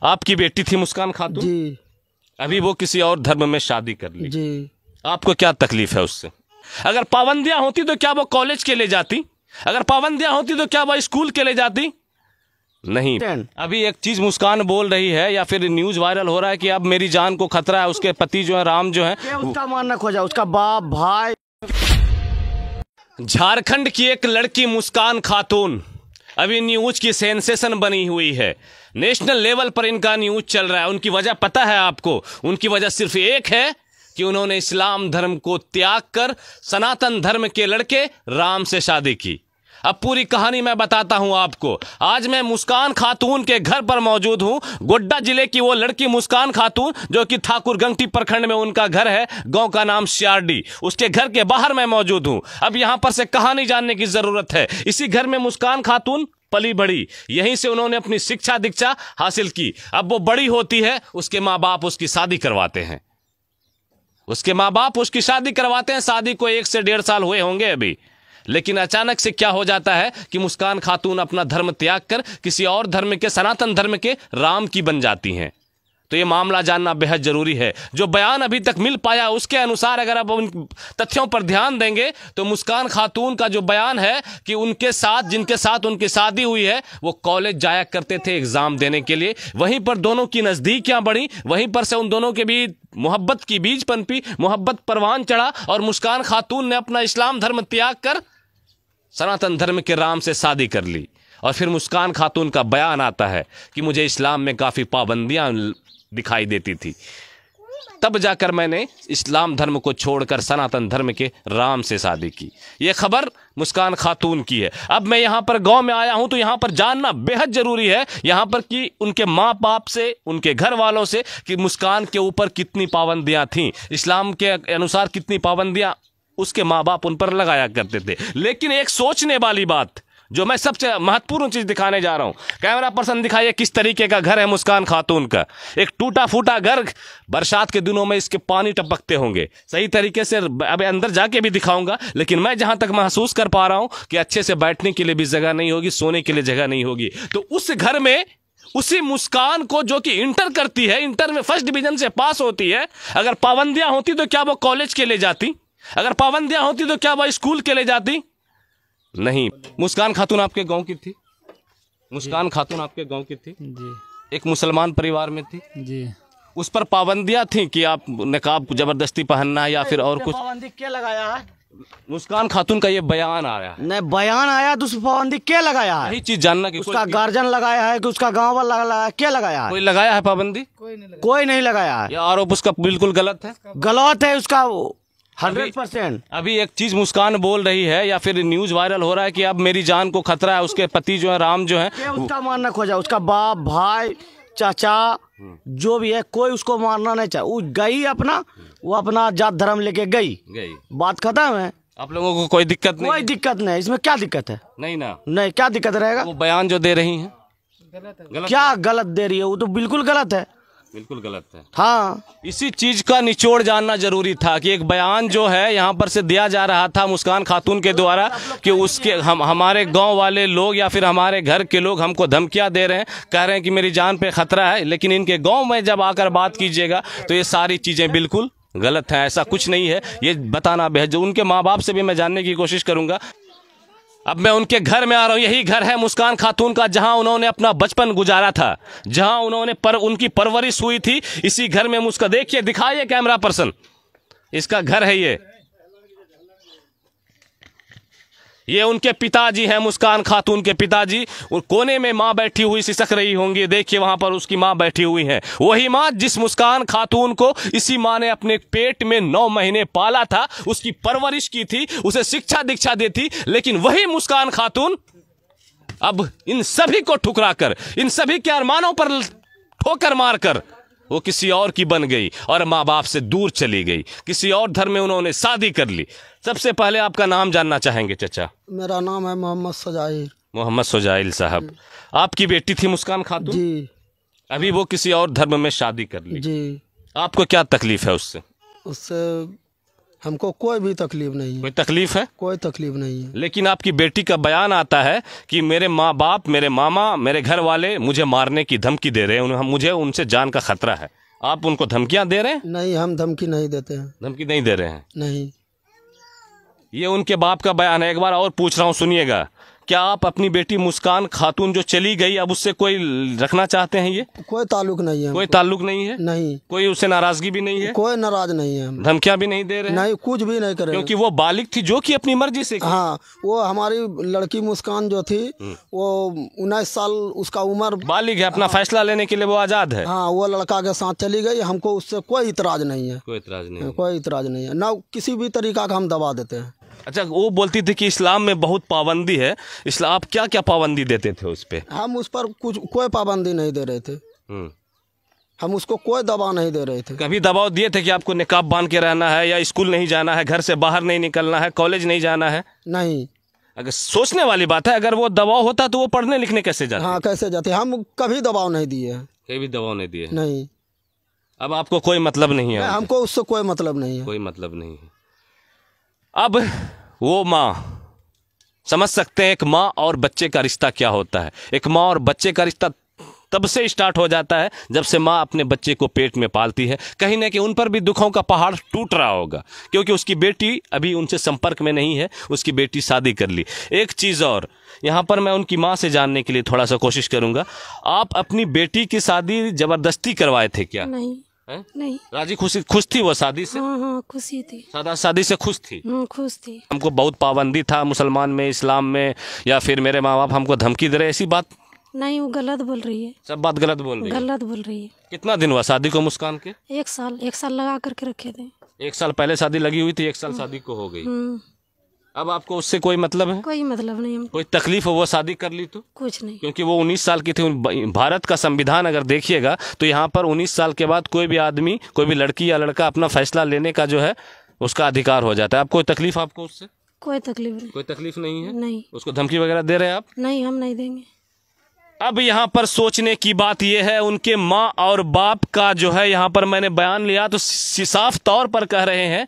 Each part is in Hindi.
आपकी बेटी थी मुस्कान खातून जी। अभी वो किसी और धर्म में शादी कर ली जी। आपको क्या तकलीफ है उससे? अगर पाबंदियां होती तो क्या वो कॉलेज के लिए जाती? अगर पाबंदियां होती तो क्या वो स्कूल के लिए जाती? नहीं। अभी एक चीज मुस्कान बोल रही है या फिर न्यूज वायरल हो रहा है कि अब मेरी जान को खतरा है, उसके पति जो है राम जो है उसका मानना खोजा, उसका बाप भाई। झारखंड की एक लड़की मुस्कान खातून अभी न्यूज की सेंसेशन बनी हुई है। नेशनल लेवल पर इनका न्यूज चल रहा है। उनकी वजह पता है आपको? उनकी वजह सिर्फ एक है कि उन्होंने इस्लाम धर्म को त्याग कर सनातन धर्म के लड़के राम से शादी की। अब पूरी कहानी मैं बताता हूं आपको। आज मैं मुस्कान खातून के घर पर मौजूद हूं। गोड्डा जिले की वो लड़की मुस्कान खातून जो कि ठाकुर गंगटी प्रखंड में उनका घर है, गांव का नाम सियारडी। उसके घर के बाहर मैं मौजूद हूं। अब यहां पर से कहानी जानने की जरूरत है। इसी घर में मुस्कान खातून पली बड़ी, यहीं से उन्होंने अपनी शिक्षा दीक्षा हासिल की। अब वो बड़ी होती है, उसके माँ बाप उसकी शादी करवाते हैं। शादी को 1 से 1.5 साल हुए होंगे अभी। लेकिन अचानक से क्या हो जाता है कि मुस्कान खातून अपना धर्म त्याग कर किसी और धर्म के, सनातन धर्म के राम की बन जाती हैं। तो ये मामला जानना बेहद जरूरी है। जो बयान अभी तक मिल पाया उसके अनुसार अगर आप उन तथ्यों पर ध्यान देंगे तो मुस्कान खातून का जो बयान है कि उनके साथ, जिनके साथ उनकी शादी हुई है, वो कॉलेज जाया करते थे एग्जाम देने के लिए। वहीं पर दोनों की नजदीकियां बढ़ी, वहीं पर से उन दोनों के बीच मोहब्बत की बीज पनपी, मोहब्बत परवान चढ़ा और मुस्कान खातून ने अपना इस्लाम धर्म त्याग कर सनातन धर्म के राम से शादी कर ली। और फिर मुस्कान खातून का बयान आता है कि मुझे इस्लाम में काफ़ी पाबंदियां दिखाई देती थी, तब जाकर मैंने इस्लाम धर्म को छोड़कर सनातन धर्म के राम से शादी की। यह खबर मुस्कान खातून की है। अब मैं यहाँ पर गांव में आया हूँ तो यहाँ पर जानना बेहद जरूरी है यहाँ पर कि उनके माँ बाप से, उनके घर वालों से कि मुस्कान के ऊपर कितनी पाबंदियाँ थीं, इस्लाम के अनुसार कितनी पाबंदियाँ उसके माँ बाप उन पर लगाया करते थे। लेकिन एक सोचने वाली बात जो मैं सबसे महत्वपूर्ण चीज दिखाने जा रहा हूं, कैमरा पर्सन दिखाइए किस तरीके का घर है मुस्कान खातून का। एक टूटा फूटा घर, बरसात के दिनों में इसके पानी टपकते होंगे। सही तरीके से अभी अंदर जाके भी दिखाऊंगा, लेकिन मैं जहां तक महसूस कर पा रहा हूं कि अच्छे से बैठने के लिए भी जगह नहीं होगी, सोने के लिए जगह नहीं होगी। तो उस घर में उसी मुस्कान को जो कि इंटर करती है, इंटर में 1st डिवीजन से पास होती है, अगर पाबंदियां होती तो क्या वो कॉलेज के लिए जाती? अगर पाबंदियां होती तो क्या वह स्कूल के लिए जाती? नहीं। मुस्कान खातून आपके गांव की थी? मुस्कान खातून आपके गांव की थी जी। एक मुसलमान परिवार में थी जी। उस पर पाबंदियां थी कि आप निकाब जबरदस्ती पहनना है या फिर और कुछ? पाबंदी क्या लगाया है? मुस्कान खातून का ये बयान आ रहा है। नहीं, बयान आया तो उस पाबंदी क्या लगाया है? यही चीज जानना कि उसका गार्जियन लगाया है कि उसका गाँव वाला लगाया, क्या लगाया है? कोई लगाया है पाबंदी? कोई नहीं लगाया है। यह आरोप उसका बिल्कुल गलत है। गलत है उसका 100%। अभी एक चीज मुस्कान बोल रही है या फिर न्यूज वायरल हो रहा है कि अब मेरी जान को खतरा है, उसके पति जो है राम जो है उसका मानना खोजा, उसका बाप भाई चाचा जो भी है, कोई उसको मारना नहीं चाहिए। वो गई अपना, वो अपना जात धर्म लेके गई, बात खत्म है। आप लोगों को कोई दिक्कत नहीं? कोई दिक्कत नहीं। इसमें क्या दिक्कत है? नहीं ना। नहीं, क्या दिक्कत रहेगा? वो बयान जो दे रही हैं गलत क्या गलत दे रही है? वो तो बिल्कुल गलत है। बिल्कुल गलत है। हाँ, इसी चीज का निचोड़ जानना जरूरी था कि एक बयान जो है यहाँ पर से दिया जा रहा था मुस्कान खातून के द्वारा कि उसके हमारे गांव वाले लोग या फिर हमारे घर के लोग हमको धमकियां दे रहे हैं, कह रहे हैं कि मेरी जान पे खतरा है। लेकिन इनके गांव में जब आकर बात कीजिएगा तो ये सारी चीजें बिल्कुल गलत हैं। ऐसा कुछ नहीं है, ये बताना बेहद। उनके माँ बाप से भी मैं जानने की कोशिश करूंगा। अब मैं उनके घर में आ रहा हूँ। यही घर है मुस्कान खातून का जहां उन्होंने अपना बचपन गुजारा था, जहां उन्होंने उनकी परवरिश हुई थी। इसी घर में देखिए, दिखाइए कैमरा पर्सन, इसका घर है ये उनके पिताजी हैं, मुस्कान खातून के पिताजी। और कोने में माँ बैठी हुई सिसक रही होंगी, देखिए वहां पर उसकी माँ बैठी हुई है। वही माँ जिस मुस्कान खातून को इसी माँ ने अपने पेट में 9 महीने पाला था, उसकी परवरिश की थी, उसे शिक्षा दीक्षा दी थी। लेकिन वही मुस्कान खातून अब इन सभी को ठुकरा कर, इन सभी के अरमानों पर ठोकर मारकर वो किसी और की बन गई और माँ बाप से दूर चली गई। किसी और धर्म में उन्होंने शादी कर ली। सबसे पहले आपका नाम जानना चाहेंगे चाचा? मेरा नाम है मोहम्मद सुजाइल। मोहम्मद सुजाइल साहब, आपकी बेटी थी मुस्कान खातून जी। अभी वो किसी और धर्म में शादी कर ली जी। आपको क्या तकलीफ है उससे? उससे हमको कोई भी तकलीफ नहीं है। कोई तकलीफ है? कोई तकलीफ नहीं है। लेकिन आपकी बेटी का बयान आता है कि मेरे माँ बाप, मेरे मामा, मेरे घर वाले मुझे मारने की धमकी दे रहे हैं, मुझे उनसे जान का खतरा है। आप उनको धमकियां दे रहे हैं? नहीं, हम धमकी नहीं देते हैं। धमकी नहीं दे रहे हैं? नहीं। ये उनके बाप का बयान है। एक बार और पूछ रहा हूँ, सुनिएगा। क्या आप अपनी बेटी मुस्कान खातून जो चली गई, अब उससे कोई रखना चाहते हैं? ये कोई ताल्लुक नहीं है। कोई ताल्लुक नहीं है? नहीं। कोई उससे नाराजगी भी नहीं है? कोई नाराज नहीं है। धमकियां भी नहीं दे रहे हैं? नहीं, कुछ भी नहीं करे, क्योंकि वो बालिग थी जो कि अपनी मर्जी से। हाँ, वो हमारी लड़की मुस्कान जो थी वो 19 साल उसका उम्र, बालिग है, अपना फैसला लेने के लिए वो आजाद है। हाँ, वो लड़का के साथ चली गई। हमको उससे कोई इतराज नहीं है। कोई इतराज नहीं? कोई इतराज नहीं है ना, किसी भी तरीका का हम दबा देते हैं। अच्छा, वो बोलती थी कि इस्लाम में बहुत पाबंदी है। इस्लाम, आप क्या क्या पाबंदी देते थे उस पे? हम उस पर कोई पाबंदी नहीं दे रहे थे। हम उसको कोई दबाव नहीं दे रहे थे। कभी दबाव दिए थे कि आपको निकाब बांध के रहना है, या स्कूल नहीं जाना है, घर से बाहर नहीं निकलना है, कॉलेज नहीं जाना है? नहीं। अगर सोचने वाली बात है, अगर वो दबाव होता तो वो पढ़ने लिखने कैसे जाते? हाँ, कैसे जाते? हम कभी दबाव नहीं दिए हैं। कभी दबाव नहीं दिए? नहीं। अब आपको कोई मतलब नहीं है? हमको उससे कोई मतलब नहीं है। कोई मतलब नहीं है। अब वो माँ, समझ सकते हैं एक माँ और बच्चे का रिश्ता क्या होता है। एक माँ और बच्चे का रिश्ता तब से स्टार्ट हो जाता है जब से माँ अपने बच्चे को पेट में पालती है। कहीं ना कहीं उन पर भी दुखों का पहाड़ टूट रहा होगा, क्योंकि उसकी बेटी अभी उनसे संपर्क में नहीं है, उसकी बेटी शादी कर ली। एक चीज़ और यहाँ पर मैं उनकी माँ से जानने के लिए थोड़ा सा कोशिश करूँगा। आप अपनी बेटी की शादी ज़बरदस्ती करवाए थे क्या? नहीं। है? नहीं। राजी खुश थी वो शादी से? हाँ हाँ, खुशी थी। शादी से खुश थी? खुश थी। हमको बहुत पाबंदी था मुसलमान में, इस्लाम में, या फिर मेरे माँ बाप हमको धमकी दे रहे, ऐसी बात नहीं, वो गलत बोल रही है। सब बात गलत बोल रही है? गलत बोल रही है। कितना दिन हुआ शादी को मुस्कान के? 1 साल। 1 साल लगा करके रखे थे। 1 साल पहले शादी लगी हुई थी, 1 साल शादी को हो गई। अब आपको उससे कोई मतलब है? कोई मतलब नहीं हमको। कोई तकलीफ हो वो शादी कर ली तो? कुछ नहीं। क्योंकि वो 19 साल की थी। भारत का संविधान अगर देखिएगा तो यहाँ पर 19 साल के बाद कोई भी आदमी, कोई भी लड़की या लड़का अपना फैसला लेने का जो है उसका अधिकार हो जाता है। अब कोई तकलीफ आपको उससे? कोई तकलीफ नहीं। कोई तकलीफ नहीं है? नहीं। उसको धमकी वगैरह दे रहे हैं आप? नहीं, हम नहीं देंगे। अब यहाँ पर सोचने की बात यह है, उनके माँ और बाप का जो है, यहाँ पर मैंने बयान लिया तो साफ तौर पर कह रहे हैं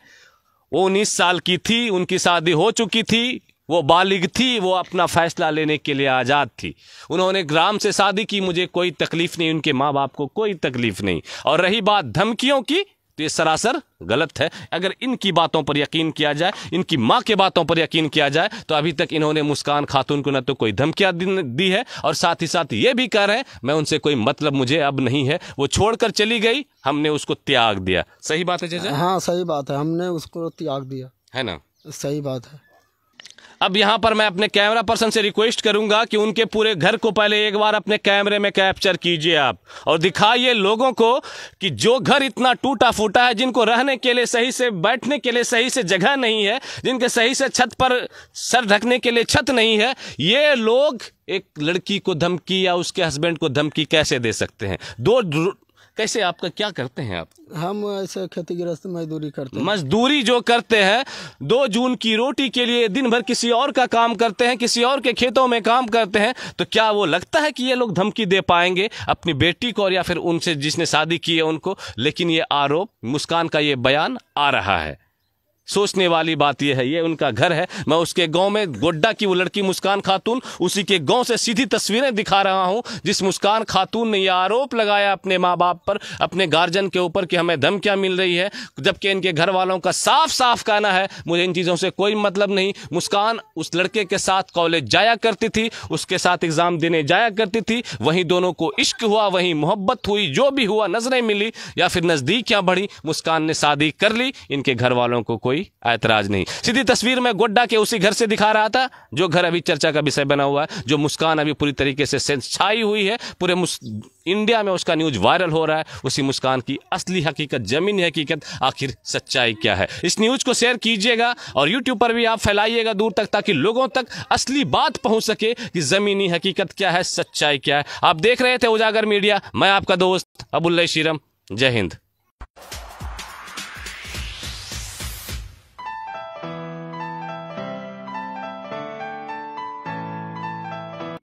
वो 19 साल की थी, उनकी शादी हो चुकी थी, वो बालिग थी, वो अपना फैसला लेने के लिए आज़ाद थी। उन्होंने ग्राम से शादी की, मुझे कोई तकलीफ नहीं, उनके माँ बाप को कोई तकलीफ नहीं। और रही बात धमकियों की, तो ये सरासर गलत है। अगर इनकी बातों पर यकीन किया जाए, इनकी माँ के बातों पर यकीन किया जाए, तो अभी तक इन्होंने मुस्कान खातून को न तो कोई धमकियाँ दी है, और साथ ही साथ ये भी कह रहे हैं मैं उनसे कोई मतलब मुझे अब नहीं है, वो छोड़कर चली गई, हमने उसको त्याग दिया। सही बात है चाचा? हाँ, सही बात है, हमने उसको त्याग दिया है ना? सही बात है। अब यहाँ पर मैं अपने कैमरा पर्सन से रिक्वेस्ट करूंगा कि उनके पूरे घर को पहले एक बार अपने कैमरे में कैप्चर कीजिए आप, और दिखाइए लोगों को कि जो घर इतना टूटा फूटा है, जिनको रहने के लिए सही से, बैठने के लिए सही से जगह नहीं है, जिनके सही से छत पर सर ढकने के लिए छत नहीं है, ये लोग एक लड़की को धमकी या उसके हस्बैंड को धमकी कैसे दे सकते हैं? कैसे, आपका क्या करते हैं आप? हम ऐसे खेती गृहस्थ मजदूरी करते हैं। मजदूरी जो करते हैं, 2 जून की रोटी के लिए दिन भर किसी और का काम करते हैं, किसी और के खेतों में काम करते हैं, तो क्या वो लगता है कि ये लोग धमकी दे पाएंगे अपनी बेटी को, और या फिर उनसे जिसने शादी की है उनको? लेकिन ये आरोप, मुस्कान का ये बयान आ रहा है। सोचने वाली बात यह है, ये उनका घर है। मैं उसके गांव में गोड्डा की वो लड़की मुस्कान खातून, उसी के गांव से सीधी तस्वीरें दिखा रहा हूं, जिस मुस्कान खातून ने यह आरोप लगाया अपने माँ बाप पर, अपने गार्जियन के ऊपर कि हमें धमकियां मिल रही है, जबकि इनके घर वालों का साफ साफ कहना है मुझे इन चीज़ों से कोई मतलब नहीं। मुस्कान उस लड़के के साथ कॉलेज जाया करती थी, उसके साथ एग्ज़ाम देने जाया करती थी, वहीं दोनों को इश्क हुआ, वहीं मोहब्बत हुई, जो भी हुआ, नजरें मिली या फिर नज़दीकियाँ बढ़ी, मुस्कान ने शादी कर ली। इनके घर वालों को कोई ऐतराज नहीं। सीधी तस्वीर में गोड्डा के उसी घर से दिखा रहा था, जो घर अभी चर्चा का विषय बना हुआ है, जो मुस्कान अभी पूरी तरीके से छाई हुई है, पूरे इंडिया में उसका न्यूज वायरल हो रहा है। उसी मुस्कान की असली हकीकत, जमीनी हकीकत, आखिर सच्चाई क्या है? इस न्यूज को शेयर कीजिएगा और यूट्यूब पर भी आप फैलाइएगा दूर तक, ताकि लोगों तक असली बात पहुंच सके कि जमीनी हकीकत क्या है, सच्चाई क्या है। आप देख रहे थे उजागर मीडिया, मैं आपका दोस्त अबुल्ला शीरम। जय हिंद।